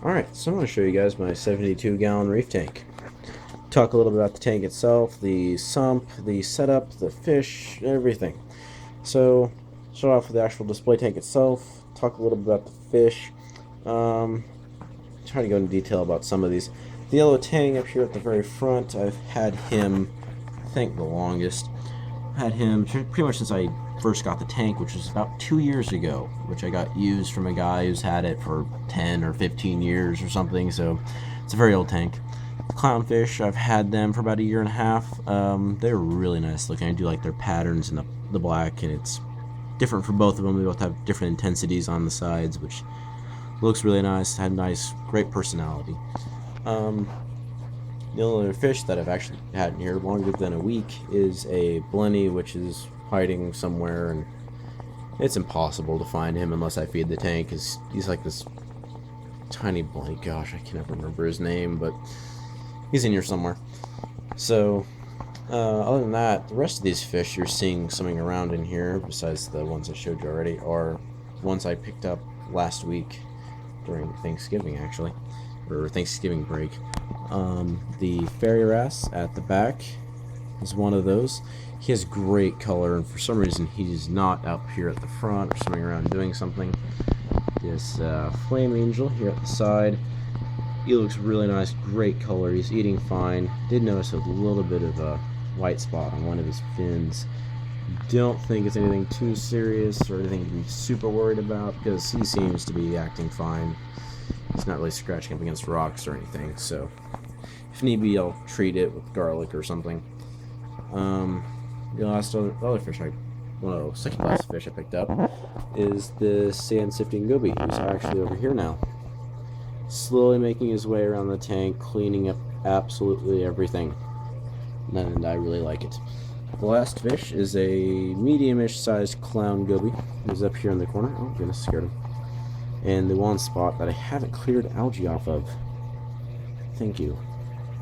Alright, so I'm going to show you guys my 72-gallon reef tank. Talk a little bit about the tank itself, the sump, the setup, the fish, everything. So, start off with the actual display tank itself, talk a little bit about the fish, try to go into detail about some of these. The yellow tang up here at the very front, I've had him, I think, the longest. Had him pretty much since I first got the tank, which was about 2 years ago, which I got used from a guy who's had it for 10 or 15 years or something, so it's a very old tank. Clownfish, I've had them for about a year and a half. They're really nice looking. I do like their patterns in the black, and it's different for both of them. They both have different intensities on the sides, which looks really nice. Had nice, great personality. The only other fish that I've actually had in here longer than a week is a blenny, which is hiding somewhere, and it's impossible to find him unless I feed the tank, because he's like this tiny blenny. Gosh, I can't remember his name, but he's in here somewhere. So, other than that, the rest of these fish you're seeing swimming around in here, besides the ones I showed you already, are ones I picked up last week during Thanksgiving, actually, or Thanksgiving break. The fairy wrasse at the back is one of those. He has great color, and for some reason he's not up here at the front or swimming around doing something. This flame angel here at the side, he looks really nice, great color, he's eating fine. Did notice a little bit of a white spot on one of his fins. Don't think it's anything too serious or anything to be super worried about, because he seems to be acting fine. He's not really scratching up against rocks or anything, so if need be, I'll treat it with garlic or something. The last other fish second last fish I picked up is the sand sifting goby, who's actually over here now, slowly making his way around the tank, cleaning up absolutely everything, and I really like it. The last fish is a medium-ish sized clown goby, who's up here in the corner. Oh goodness, scared him. And the one spot that I haven't cleared algae off of. Thank you.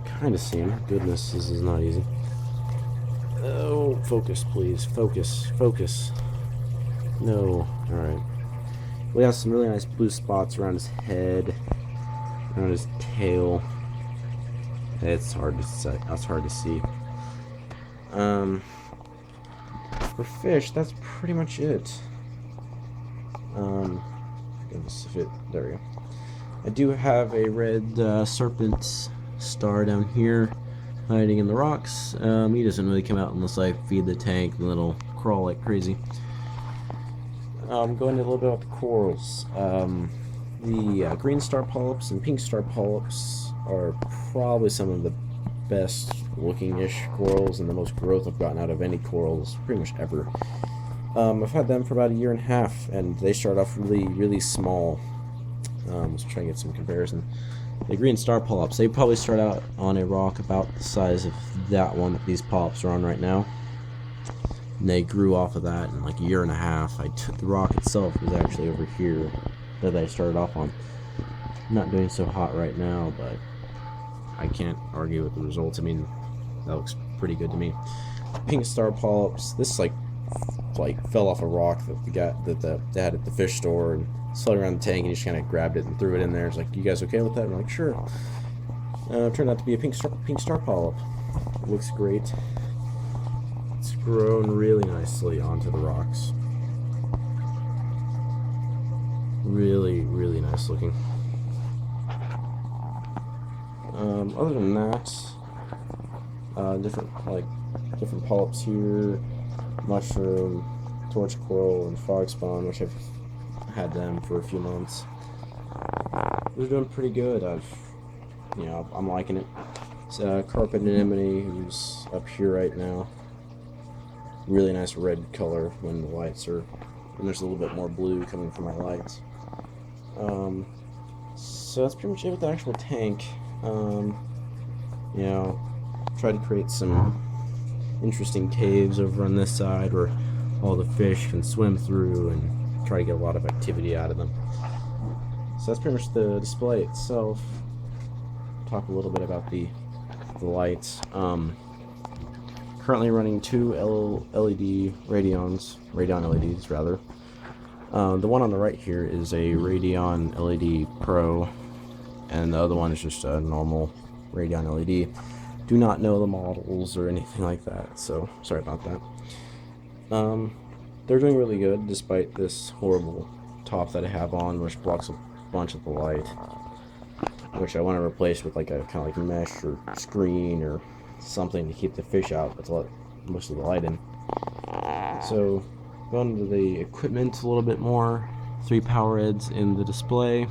Kind of seen. Goodness, this is not easy. Oh, focus, please. Focus. Focus. No. Alright. We have some really nice blue spots around his head, around his tail. It's hard to say. That's hard to see. For fish, that's pretty much it. There we go. I do have a red serpent star down here hiding in the rocks. He doesn't really come out unless I feed the tank, and then it'll crawl like crazy. Going a little bit about the corals. The green star polyps and pink star polyps are probably some of the best looking-ish corals and the most growth I've gotten out of any corals pretty much ever. I've had them for about a year and a half, and they start off really, really small. Let's try and get some comparison. The green star polyps, they probably start out on a rock about the size of that one that these polyps are on right now. And they grew off of that in like a year and a half. The rock itself was actually over here that I started off on. I'm not doing so hot right now, but I can't argue with the results. I mean, that looks pretty good to me. Pink star polyps, this is like fell off a rock that they had at the fish store, and slid around the tank, and he just kind of grabbed it and threw it in there. It's like, you guys okay with that? I'm like, sure. Turned out to be a pink star polyp. It looks great. It's grown really nicely onto the rocks. Really, really nice looking. Other than that, different polyps here, mushroom, torch coral, and frog spawn, which I've had them for a few months. They're doing pretty good. I'm liking it. It's carpet anemone, who's up here right now. Really nice red color when the lights are, and there's a little bit more blue coming from my lights. So that's pretty much it with the actual tank. Try to create some interesting caves over on this side where all the fish can swim through, and try to get a lot of activity out of them. So that's pretty much the display itself. Talk a little bit about the lights. Currently running two LED Radeon LEDs rather. The one on the right here is a Radeon LED Pro. and the other one is just a normal Radeon LED. Do not know the models or anything like that, so sorry about that. They're doing really good despite this horrible top that I have on, which blocks a bunch of the light, which I want to replace with like a kind of like mesh or screen or something to keep the fish out, but to let most of the light in. So going to the equipment a little bit more. 3 power heads in the display.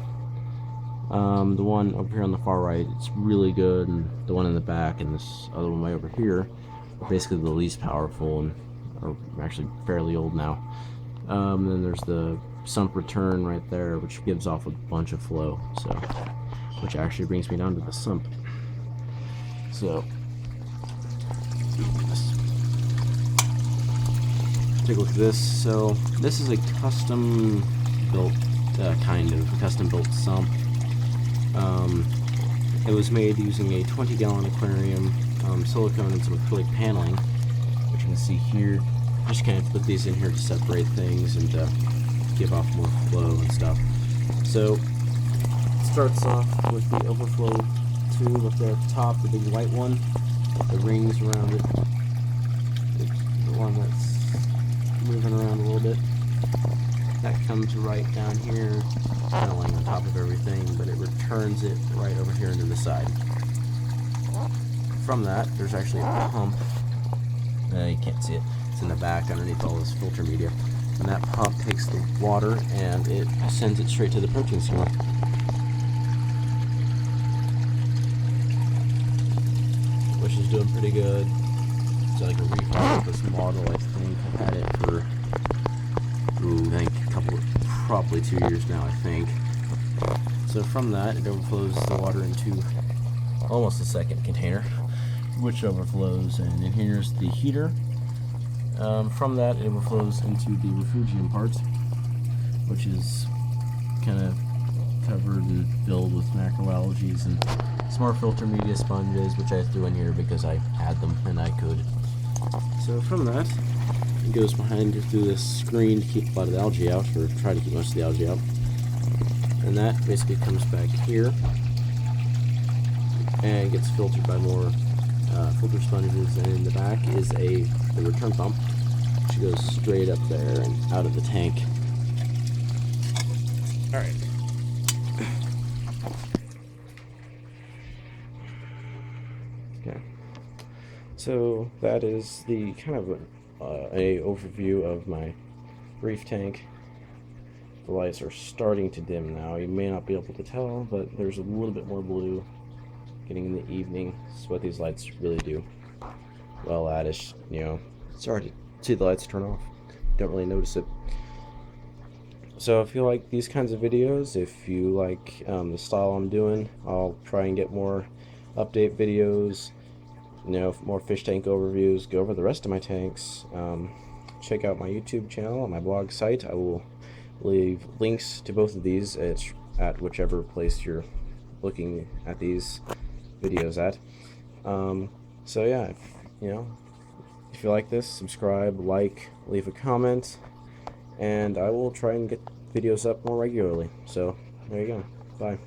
The one over here on the far right, it's really good, and the one in the back and this other one way over here are basically the least powerful and are actually fairly old now. Then there's the sump return right there, which gives off a bunch of flow, so which actually brings me down to the sump. So take a look at this. So this is a custom built custom built sump. It was made using a 20-gallon aquarium, silicone and some acrylic paneling, which you can see here. Just kind of put these in here to separate things and give off more flow and stuff. So it starts off with the overflow tube up there at the top, the big white one, with the rings around it. The one that's moving around a little bit. That comes right down here, kind of laying on top of everything, but it returns it right over here into the side. From that, there's actually a pump. You can't see it. It's in the back underneath all this filter media. And that pump takes the water and it sends it straight to the protein skimmer. Which is doing pretty good. It's like a refresh of this model, I think. I've had it for, I think probably 2 years now, I think. So from that, it overflows the water into almost a second container, which overflows, and in here's the heater. From that, it overflows into the refugium part, which is kind of covered and filled with macroalgae and some more filter media sponges, which I threw in here because I had them and I could. So from that, it goes behind through this screen to keep a lot of the algae out, or try to keep most of the algae out. And that basically comes back here and gets filtered by more filter sponges. And in the back is the return pump, which goes straight up there and out of the tank. Alright. Okay. So that is the kind of a overview of my reef tank. The lights are starting to dim now. You may not be able to tell, but there's a little bit more blue getting in the evening. That's what these lights really do. Well, laddish, it's hard to see the lights turn off. Don't really notice it. So if you like these kinds of videos, if you like the style I'm doing, I'll try and get more update videos, more fish tank overviews, go over the rest of my tanks. Check out my YouTube channel and my blog site. I will leave links to both of these at whichever place you're looking at these videos at. So yeah, if you like this, subscribe, leave a comment, and I will try and get videos up more regularly. So there you go. Bye.